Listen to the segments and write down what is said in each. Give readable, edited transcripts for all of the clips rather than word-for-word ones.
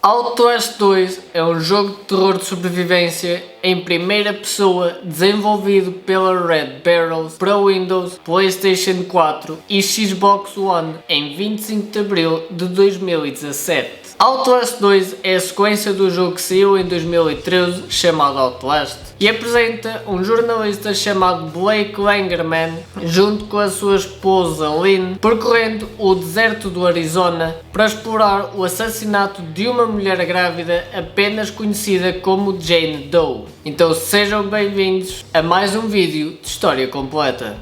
Outlast 2 é um jogo de terror de sobrevivência em primeira pessoa desenvolvido pela Red Barrel para Windows, PlayStation 4 e Xbox One em 25 de Abril de 2017. Outlast 2 é a sequência do jogo que saiu em 2013 chamado Outlast e apresenta um jornalista chamado Blake Langerman junto com a sua esposa Lynn percorrendo o deserto do Arizona para explorar o assassinato de uma mulher grávida apenas conhecida como Jane Doe. Então sejam bem-vindos a mais um vídeo de história completa.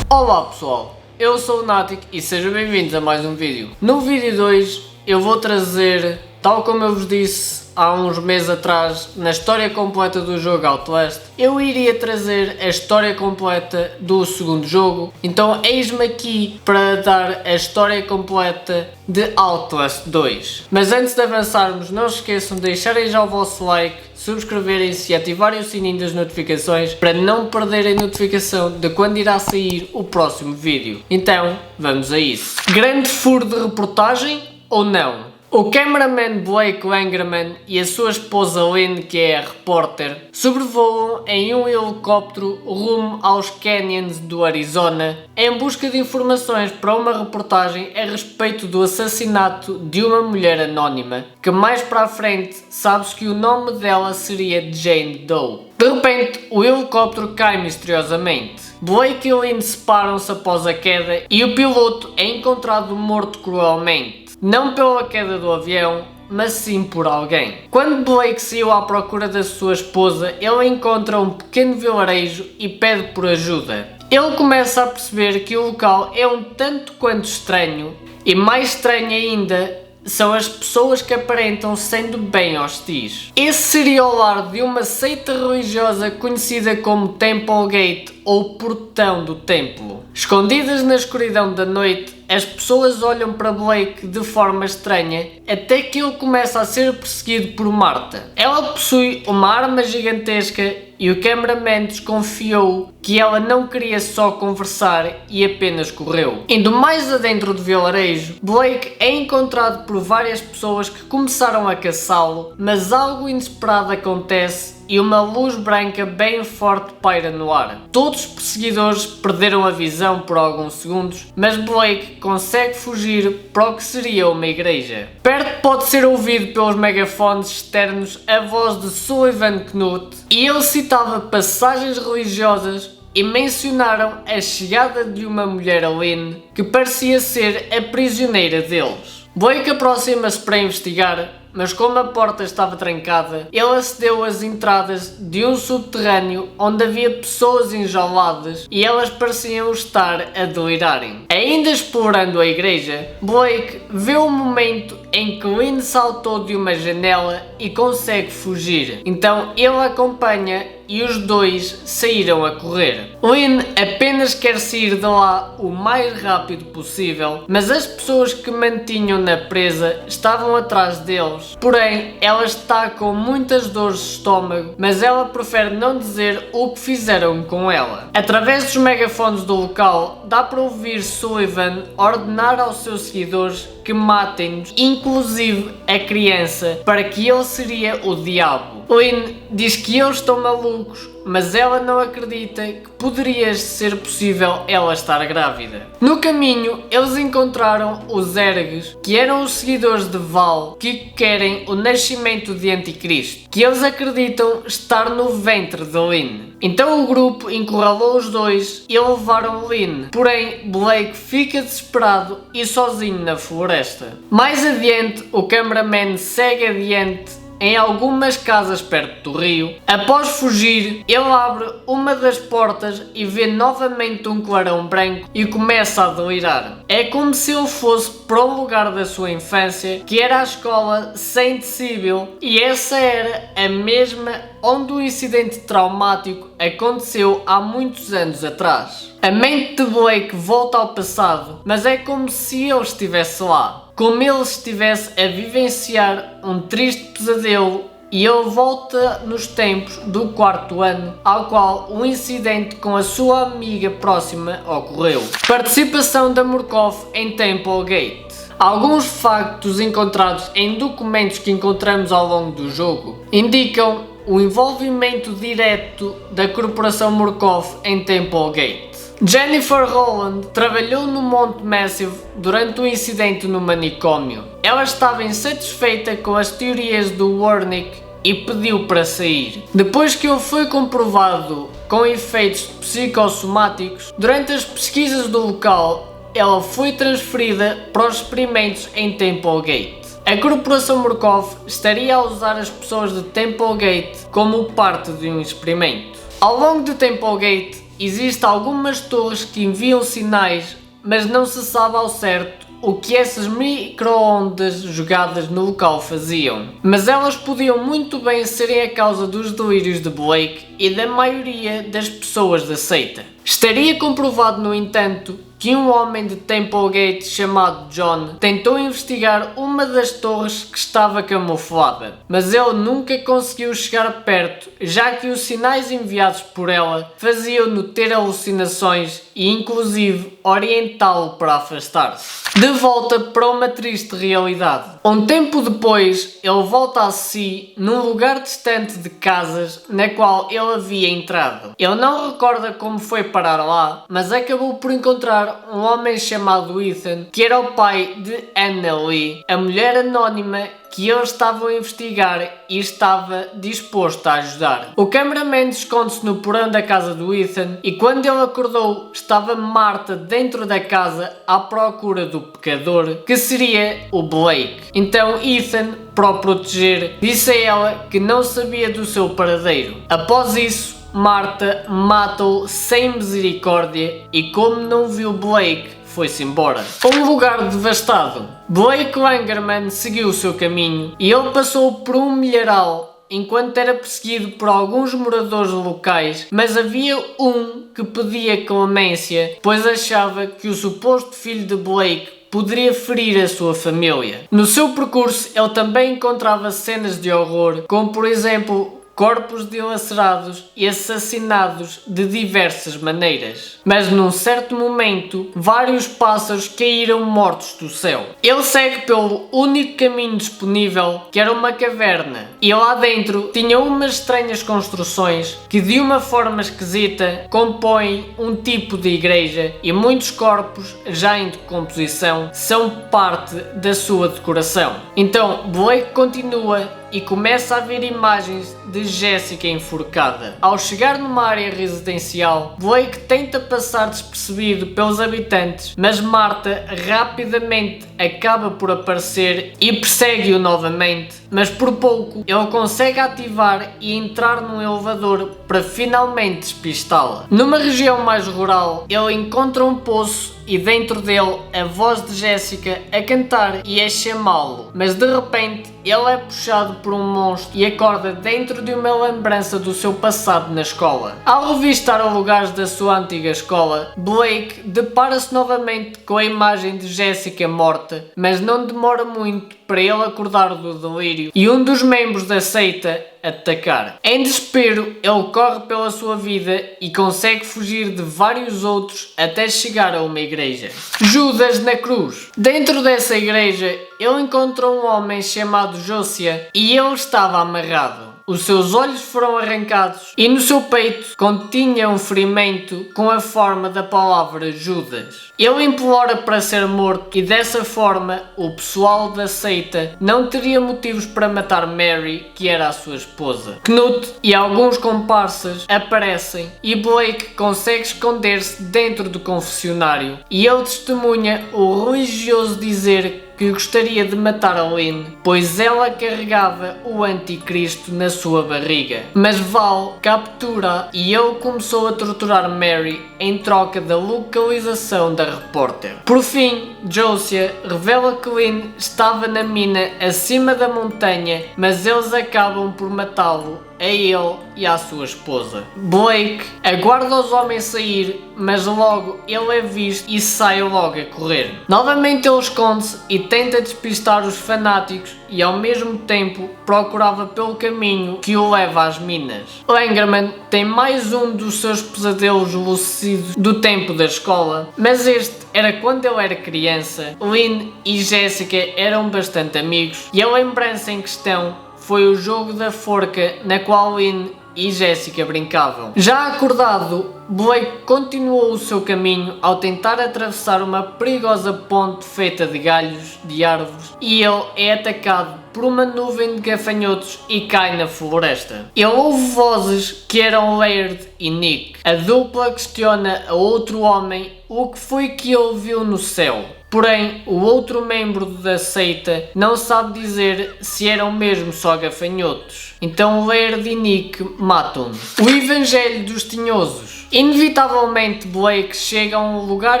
Olá pessoal, eu sou o Natic e sejam bem-vindos a mais um vídeo. No vídeo 2 eu vou trazer, tal como eu vos disse há uns meses atrás, na história completa do jogo Outlast, eu iria trazer a história completa do segundo jogo. Então eis-me aqui para dar a história completa de Outlast 2. Mas antes de avançarmos, não se esqueçam de deixarem já o vosso like, subscreverem-se e ativarem o sininho das notificações para não perderem notificação de quando irá sair o próximo vídeo. Então, vamos a isso. Grande furo de reportagem ou não? O cameraman Blake Langerman e a sua esposa Lynn, que é a repórter, sobrevoam em um helicóptero rumo aos canyons do Arizona em busca de informações para uma reportagem a respeito do assassinato de uma mulher anónima, que mais para a frente sabe-se que o nome dela seria Jane Doe. De repente, o helicóptero cai misteriosamente. Blake e Lynn separam-se após a queda e o piloto é encontrado morto cruelmente. Não pela queda do avião, mas sim por alguém. Quando Blake saiu à procura da sua esposa, ele encontra um pequeno vilarejo e pede por ajuda. Ele começa a perceber que o local é um tanto quanto estranho, e mais estranho ainda são as pessoas que aparentam sendo bem hostis. Esse seria o lar de uma seita religiosa conhecida como Temple Gate ou Portão do Templo. Escondidas na escuridão da noite, as pessoas olham para Blake de forma estranha até que ele começa a ser perseguido por Marta. Ela possui uma arma gigantesca e o cameraman desconfiou que ela não queria só conversar e apenas correu. Indo mais adentro do vilarejo, Blake é encontrado por várias pessoas que começaram a caçá-lo, mas algo inesperado acontece e uma luz branca bem forte paira no ar. Todos os perseguidores perderam a visão por alguns segundos, mas Blake consegue fugir para o que seria uma igreja. Perto pode ser ouvido pelos megafones externos a voz de Sullivan Knut e ele citava passagens religiosas e mencionaram a chegada de uma mulher Lynn que parecia ser a prisioneira deles. Blake aproxima-se para investigar, mas como a porta estava trancada, ele acedeu às entradas de um subterrâneo onde havia pessoas enjauladas e elas pareciam estar a delirarem. Ainda explorando a igreja, Blake vê o momento em que Lynn saltou de uma janela e consegue fugir. Então ele acompanha e os dois saíram a correr. Lynn apenas quer sair de lá o mais rápido possível, mas as pessoas que mantinham-na presa estavam atrás deles. Porém, ela está com muitas dores de estômago, mas ela prefere não dizer o que fizeram com ela. Através dos megafones do local, dá para ouvir Sullivan ordenar aos seus seguidores que matem-nos, inclusive a criança, para que ele seria o diabo. Lynn diz que eles estão malucos, mas ela não acredita que poderia ser possível ela estar grávida. No caminho, eles encontraram os Ergues, que eram os seguidores de Val, que querem o nascimento de Anticristo, que eles acreditam estar no ventre de Lynn. Então o grupo encurralou os dois e levaram Lynn, porém Blake fica desesperado e sozinho na floresta. Mais adiante, o cameraman segue adiante em algumas casas perto do rio. Após fugir, ele abre uma das portas e vê novamente um clarão branco e começa a delirar. É como se ele fosse para o lugar da sua infância, que era a escola Saint Sibyl, e essa era a mesma onde o incidente traumático aconteceu há muitos anos atrás. A mente de Blake volta ao passado, mas é como se ele estivesse lá, como ele estivesse a vivenciar um triste pesadelo, e ele volta nos tempos do 4º ano, ao qual um incidente com a sua amiga próxima ocorreu. Participação da Murkoff em Temple Gate. Alguns factos encontrados em documentos que encontramos ao longo do jogo indicam o envolvimento direto da Corporação Murkoff em Temple Gate. Jennifer Holland trabalhou no Monte Massive durante o incidente no manicômio. Ela estava insatisfeita com as teorias do Wernick e pediu para sair. Depois que ele foi comprovado com efeitos psicossomáticos, durante as pesquisas do local, ela foi transferida para os experimentos em Temple Gate. A Corporação Murkoff estaria a usar as pessoas de Temple Gate como parte de um experimento. Ao longo de Temple Gate, existem algumas torres que enviam sinais, mas não se sabe ao certo o que essas micro-ondas jogadas no local faziam. Mas elas podiam muito bem serem a causa dos delírios de Blake e da maioria das pessoas da seita. Estaria comprovado, no entanto, que um homem de Temple Gate chamado John tentou investigar uma das torres que estava camuflada, mas ele nunca conseguiu chegar perto, já que os sinais enviados por ela faziam-no ter alucinações e inclusive orientá-lo para afastar-se. De volta para uma triste realidade. Um tempo depois, ele volta a si num lugar distante de casas na qual ele havia entrado. Ele não recorda como foi parar lá, mas acabou por encontrar um homem chamado Ethan, que era o pai de Anna Lee, a mulher anónima que eles estavam a investigar, e estava disposto a ajudar. O cameraman esconde-se no porão da casa do Ethan e quando ele acordou estava Marta dentro da casa à procura do pecador, que seria o Blake. Então Ethan, para o proteger, disse a ela que não sabia do seu paradeiro. Após isso, Marta mata-o sem misericórdia e, como não viu Blake, foi-se embora. Um lugar devastado. Blake Langerman seguiu o seu caminho e ele passou por um milharal enquanto era perseguido por alguns moradores locais, mas havia um que pedia clemência, pois achava que o suposto filho de Blake poderia ferir a sua família. No seu percurso, ele também encontrava cenas de horror, como por exemplo corpos dilacerados e assassinados de diversas maneiras. Mas num certo momento, vários pássaros caíram mortos do céu. Ele segue pelo único caminho disponível, que era uma caverna, e lá dentro tinha umas estranhas construções que, de uma forma esquisita, compõem um tipo de igreja, e muitos corpos, já em decomposição, são parte da sua decoração. Então Blake continua e começa a ver imagens de Jessica enforcada. Ao chegar numa área residencial, Blake tenta passar despercebido pelos habitantes, mas Marta rapidamente acaba por aparecer e persegue-o novamente, mas por pouco ele consegue ativar e entrar num elevador para finalmente despistá-la. Numa região mais rural, ele encontra um poço e dentro dele a voz de Jessica a cantar e a chamá-lo, mas de repente ele é puxado por um monstro e acorda dentro de uma lembrança do seu passado na escola. Ao revistar o lugar da sua antiga escola, Blake depara-se novamente com a imagem de Jessica morta, mas não demora muito para ele acordar do delírio e um dos membros da seita atacar. Em desespero, ele corre pela sua vida e consegue fugir de vários outros até chegar a uma igreja. Judas na cruz. Dentro dessa igreja, ele encontra um homem chamado Josiah e ele estava amarrado. Os seus olhos foram arrancados e no seu peito continha um ferimento com a forma da palavra Judas. Ele implora para ser morto e dessa forma o pessoal da seita não teria motivos para matar Mary, que era a sua esposa. Knut e alguns comparsas aparecem e Blake consegue esconder-se dentro do confessionário e ele testemunha o religioso dizer que gostaria de matar a Lynn, pois ela carregava o anticristo na sua barriga. Mas Val captura e ele começou a torturar Mary em troca da localização da repórter. Por fim, Josiah revela que Lynn estava na mina acima da montanha, mas eles acabam por matá-lo, a ele e à sua esposa. Blake aguarda os homens sair, mas logo ele é visto e sai logo a correr. Novamente ele esconde-se e tenta despistar os fanáticos e ao mesmo tempo procurava pelo caminho que o leva às minas. Langerman tem mais um dos seus pesadelos lúcidos do tempo da escola, mas este era quando ele era criança. Lynn e Jessica eram bastante amigos e a lembrança em questão foi o jogo da forca na qual Lynn e Jessica brincavam. Já acordado, Blake continuou o seu caminho ao tentar atravessar uma perigosa ponte feita de galhos de árvores e ele é atacado por uma nuvem de gafanhotos e cai na floresta. Ele ouve vozes que eram Laird e Nick. A dupla questiona a outro homem o que foi que ele viu no céu. Porém, o outro membro da seita não sabe dizer se eram mesmo só gafanhotos. Então Laird e Nick matam-no. O Evangelho dos Tinhosos. Inevitavelmente Blake chega a um lugar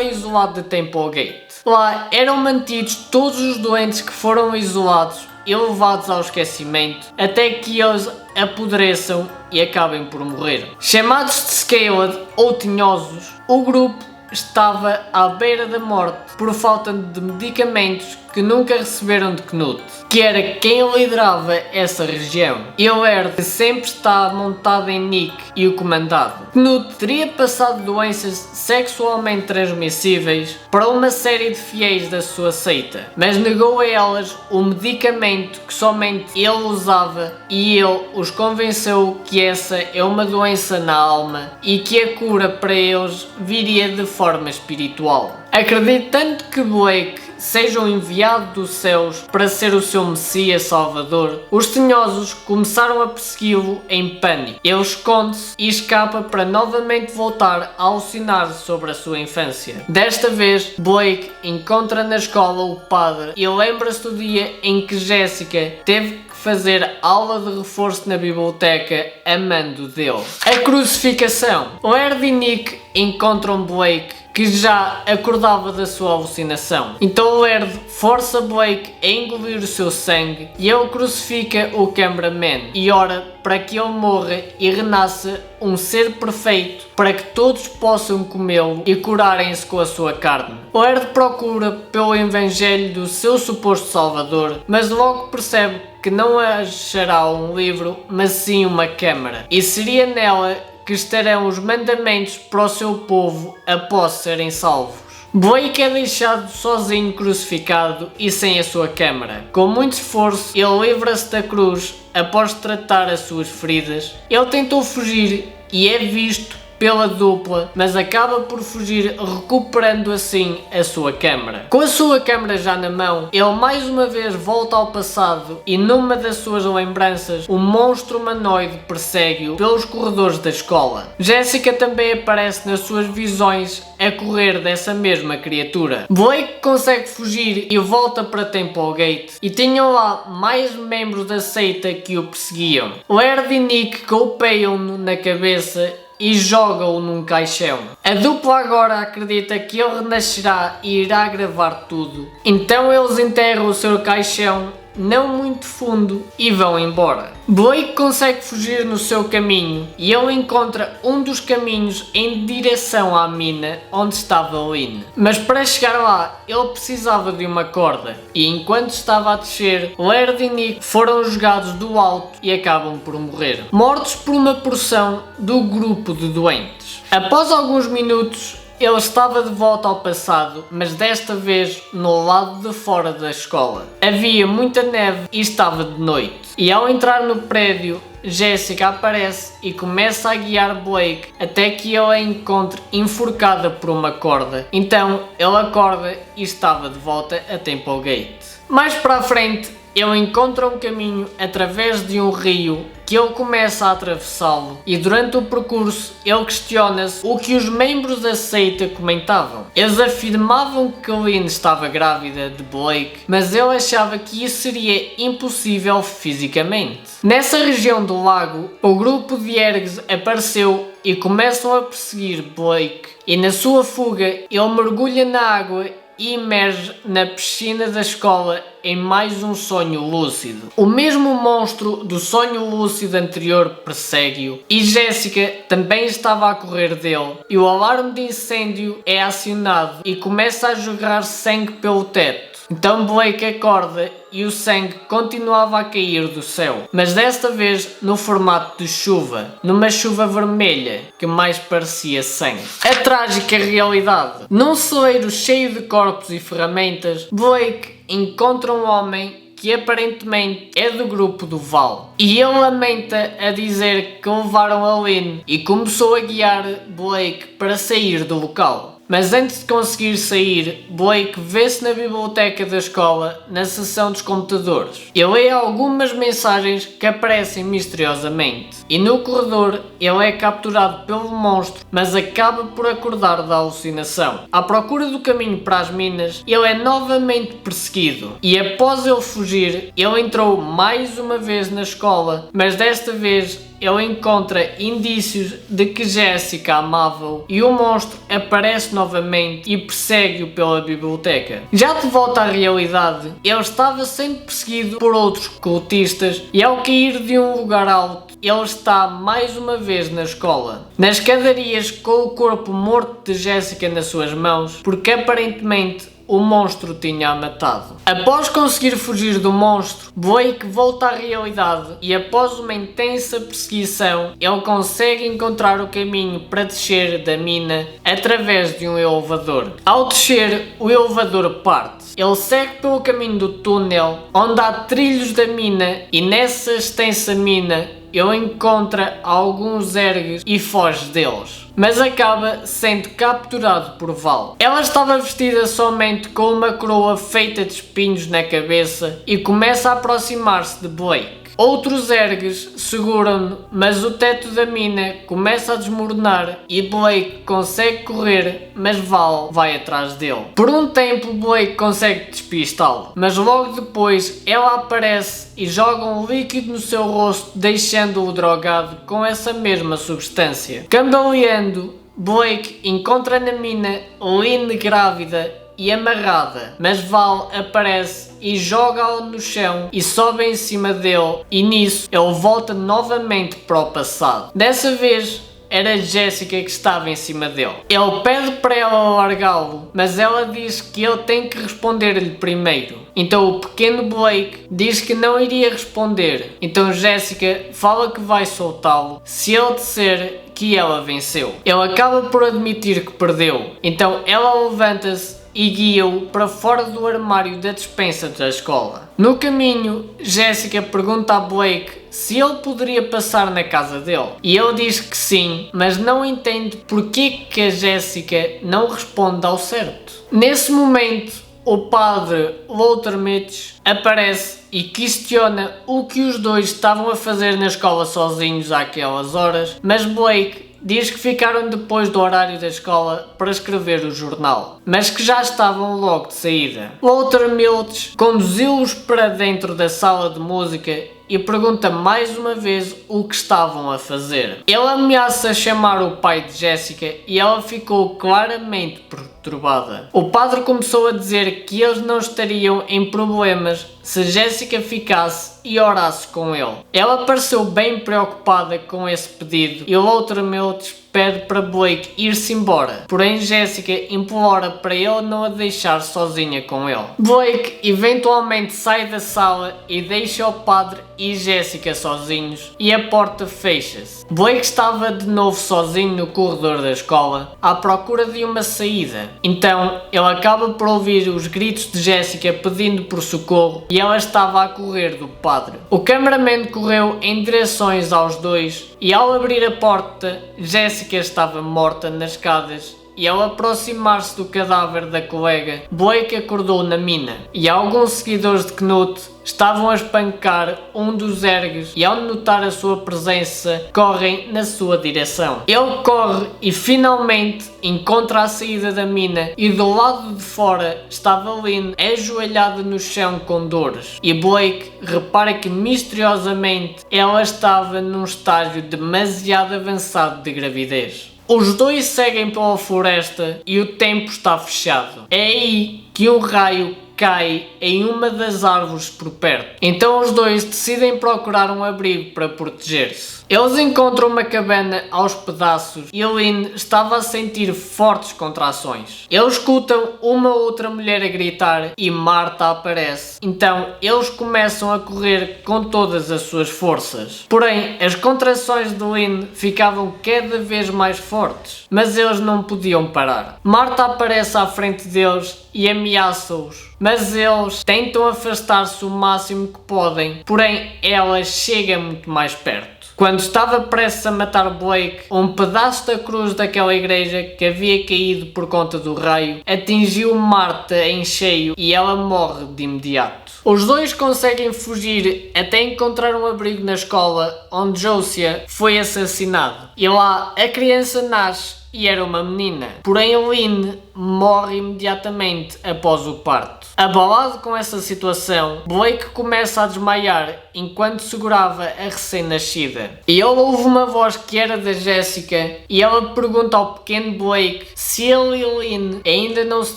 isolado de Temple Gate. Lá eram mantidos todos os doentes que foram isolados e levados ao esquecimento até que eles apodreçam e acabem por morrer. Chamados de Scaled ou Tinhosos, o grupo estava à beira da morte por falta de medicamentos que nunca receberam de Knut, que era quem liderava essa região. Laird sempre está montado em Nick e o comandado. Knut teria passado doenças sexualmente transmissíveis para uma série de fiéis da sua seita, mas negou a elas o medicamento que somente ele usava e ele os convenceu que essa é uma doença na alma e que a cura para eles viria de forma espiritual. Acreditando que Blake seja o enviado dos céus para ser o seu Messias Salvador, os tinhosos começaram a persegui-lo em pânico. Ele esconde-se e escapa para novamente voltar a alucinar sobre a sua infância. Desta vez, Blake encontra na escola o padre e lembra-se do dia em que Jessica teve que fazer aula de reforço na biblioteca a mando dele. A crucificação. Laird e Nick encontram Blake, que já acordava da sua alucinação. Então Laird força Blake a engolir o seu sangue e ele crucifica o cameraman e ora para que ele morra e renasça um ser perfeito para que todos possam comê-lo e curarem-se com a sua carne. Laird procura pelo evangelho do seu suposto salvador, mas logo percebe que não achará um livro, mas sim uma câmara, e seria nela que estarão os mandamentos para o seu povo após serem salvos. Blake é deixado sozinho crucificado e sem a sua câmara. Com muito esforço, ele livra-se da cruz após tratar as suas feridas. Ele tentou fugir e é visto pela dupla, mas acaba por fugir, recuperando assim a sua câmara. Com a sua câmara já na mão, ele mais uma vez volta ao passado e numa das suas lembranças, um monstro humanoide persegue-o pelos corredores da escola. Jessica também aparece nas suas visões a correr dessa mesma criatura. Blake consegue fugir e volta para Temple Gate e tinham lá mais membros da seita que o perseguiam. Laird e Nick golpeiam-no na cabeça e joga-o num caixão. A dupla agora acredita que ele renascerá e irá gravar tudo. Então eles enterram o seu caixão não muito fundo e vão embora. Blake consegue fugir no seu caminho e ele encontra um dos caminhos em direção à mina onde estava Lynn. Mas para chegar lá ele precisava de uma corda e enquanto estava a descer, Laird e Nick foram jogados do alto e acabam por morrer, mortos por uma porção do grupo de doentes. Após alguns minutos, ele estava de volta ao passado, mas desta vez no lado de fora da escola. Havia muita neve e estava de noite. E ao entrar no prédio, Jessica aparece e começa a guiar Blake até que ele a encontre enforcada por uma corda. Então ele acorda e estava de volta a Temple Gate. Mais para a frente, ele encontra um caminho através de um rio que ele começa a atravessá-lo e durante o percurso ele questiona-se o que os membros da seita comentavam. Eles afirmavam que Lynn estava grávida de Blake, mas ele achava que isso seria impossível fisicamente. Nessa região do lago, o grupo de ergs apareceu e começam a perseguir Blake, e na sua fuga ele mergulha na água e emerge na piscina da escola em mais um sonho lúcido. O mesmo monstro do sonho lúcido anterior persegue-o e Jessica também estava a correr dele e o alarme de incêndio é acionado e começa a jorrar sangue pelo teto. Então Blake acorda e o sangue continuava a cair do céu, mas desta vez no formato de chuva, numa chuva vermelha que mais parecia sangue. A trágica realidade. Num celeiro cheio de corpos e ferramentas, Blake encontra um homem que aparentemente é do grupo do Val. E ele lamenta a dizer que levaram a Lynn e começou a guiar Blake para sair do local. Mas antes de conseguir sair, Blake vê-se na biblioteca da escola, na seção dos computadores. Ele lê algumas mensagens que aparecem misteriosamente. E no corredor, ele é capturado pelo monstro, mas acaba por acordar da alucinação. À procura do caminho para as minas, ele é novamente perseguido. E após ele fugir, ele entrou mais uma vez na escola, mas desta vez ele encontra indícios de que Jessica amava-o e o monstro aparece novamente e persegue-o pela biblioteca. Já de volta à realidade, ele estava sendo perseguido por outros cultistas e ao cair de um lugar alto, ele está mais uma vez na escola, nas escadarias com o corpo morto de Jessica nas suas mãos, porque aparentemente o monstro tinha-a matado. Após conseguir fugir do monstro, Blake volta à realidade e após uma intensa perseguição, ele consegue encontrar o caminho para descer da mina através de um elevador. Ao descer, o elevador parte. Ele segue pelo caminho do túnel, onde há trilhos da mina e nessa extensa mina ele encontra alguns ergs e foge deles, mas acaba sendo capturado por Val. Ela estava vestida somente com uma coroa feita de espinhos na cabeça e começa a aproximar-se de Blake. Outros ergs seguram-no, mas o teto da mina começa a desmoronar e Blake consegue correr, mas Val vai atrás dele. Por um tempo Blake consegue despistá-lo, mas logo depois ela aparece e joga um líquido no seu rosto, deixando-o drogado com essa mesma substância. Cambaleando, Blake encontra na mina Lynn grávida e amarrada, mas Val aparece e joga-o no chão e sobe em cima dele e nisso ele volta novamente para o passado. Dessa vez era Jessica que estava em cima dele. Ele pede para ela largá-lo, mas ela diz que ele tem que responder-lhe primeiro. Então o pequeno Blake diz que não iria responder. Então Jessica fala que vai soltá-lo se ele disser que ela venceu. Ele acaba por admitir que perdeu. Então ela levanta-se e guia-o para fora do armário da despensa da escola. No caminho, Jessica pergunta a Blake se ele poderia passar na casa dele. E ele diz que sim, mas não entende porque que a Jessica não responde ao certo. Nesse momento, o padre Walter Mitch aparece e questiona o que os dois estavam a fazer na escola sozinhos àquelas horas, mas Blake diz que ficaram depois do horário da escola para escrever o jornal, mas que já estavam logo de saída. Walter Milch conduziu-os para dentro da sala de música e pergunta mais uma vez o que estavam a fazer. Ele ameaça chamar o pai de Jessica e ela ficou claramente perturbada. O padre começou a dizer que eles não estariam em problemas se Jessica ficasse e orasse com ele. Ela pareceu bem preocupada com esse pedido e o Walter Milch pede para Blake ir-se embora, porém Jessica implora para ele não a deixar sozinha com ele. Blake eventualmente sai da sala e deixa o padre e Jessica sozinhos e a porta fecha-se. Blake estava de novo sozinho no corredor da escola à procura de uma saída. Então ele acaba por ouvir os gritos de Jessica pedindo por socorro e ela estava a correr do padre. O cameraman correu em direções aos dois e ao abrir a porta, Jessica estava morta nas escadas e ao aproximar-se do cadáver da colega, Blake acordou na mina e alguns seguidores de Knut estavam a espancar um dos ergues e ao notar a sua presença correm na sua direção. Ele corre e finalmente encontra a saída da mina e do lado de fora estava Lynn ajoelhada no chão com dores e Blake repara que misteriosamente ela estava num estágio demasiado avançado de gravidez. Os dois seguem pela floresta e o tempo está fechado. É aí que um raio cai em uma das árvores por perto. Então os dois decidem procurar um abrigo para proteger-se. Eles encontram uma cabana aos pedaços e Lynn estava a sentir fortes contrações. Eles escutam uma outra mulher a gritar e Marta aparece. Então eles começam a correr com todas as suas forças. Porém, as contrações de Lynn ficavam cada vez mais fortes, mas eles não podiam parar. Marta aparece à frente deles e ameaça-os, mas eles tentam afastar-se o máximo que podem, porém ela chega muito mais perto. Quando estava prestes a matar Blake, um pedaço da cruz daquela igreja que havia caído por conta do raio atingiu Marta em cheio e ela morre de imediato. Os dois conseguem fugir até encontrar um abrigo na escola onde Josiah foi assassinado. E lá a criança nasce e era uma menina. Porém Lynn morre imediatamente após o parto. Abalado com essa situação, Blake começa a desmaiar enquanto segurava a recém-nascida. E ele ouve uma voz que era da Jessica e ela pergunta ao pequeno Blake se ele e Lynn ainda não se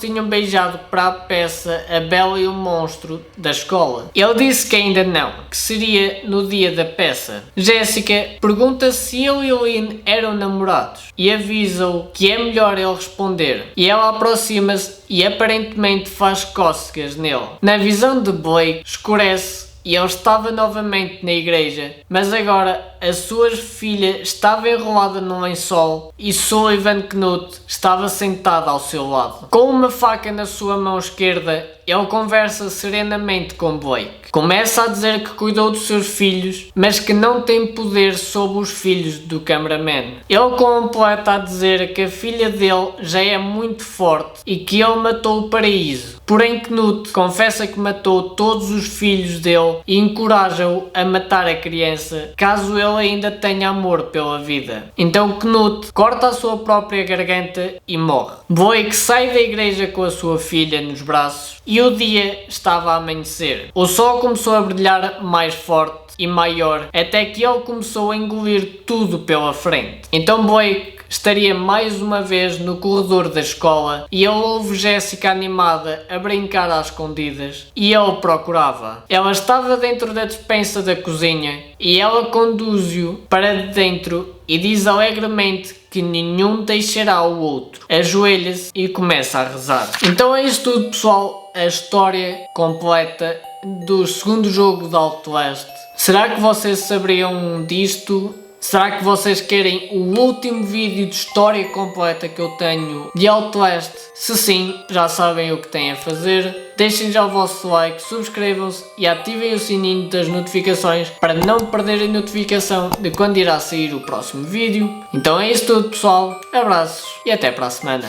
tinham beijado para a peça A Bela e o Monstro da escola. Ele disse que ainda não, que seria no dia da peça. Jessica pergunta se ele e Lynn eram namorados e avisa-o que é melhor ele responder. E ela aproxima-se e aparentemente faz cócegas nele. Na visão de Blake, escurece e ele estava novamente na igreja, mas agora a sua filha estava enrolada num lençol e Sullivan Knut estava sentado ao seu lado. Com uma faca na sua mão esquerda, ele conversa serenamente com Blake. Começa a dizer que cuidou dos seus filhos, mas que não tem poder sobre os filhos do cameraman. Ele completa a dizer que a filha dele já é muito forte e que ele matou o paraíso. Porém Knut confessa que matou todos os filhos dele e encoraja-o a matar a criança, caso ele ainda tenha amor pela vida. Então Knut corta a sua própria garganta e morre. Blake sai da igreja com a sua filha nos braços e o dia estava a amanhecer. O sol começou a brilhar mais forte e maior, até que ele começou a engolir tudo pela frente. Então Blake estaria mais uma vez no corredor da escola e ele ouve Jessica animada a brincar às escondidas e ele procurava. Ela estava dentro da despensa da cozinha e ela conduz-o para dentro e diz alegremente que nenhum deixará o outro. Ajoelha-se e começa a rezar. Então é isto tudo, pessoal, a história completa do segundo jogo de Outlast. Será que vocês sabiam disto? Será que vocês querem o último vídeo de história completa que eu tenho de Outlast? Se sim, já sabem o que têm a fazer. Deixem já o vosso like, subscrevam-se e ativem o sininho das notificações para não perderem notificação de quando irá sair o próximo vídeo. Então é isso tudo, pessoal. Abraços e até para a semana.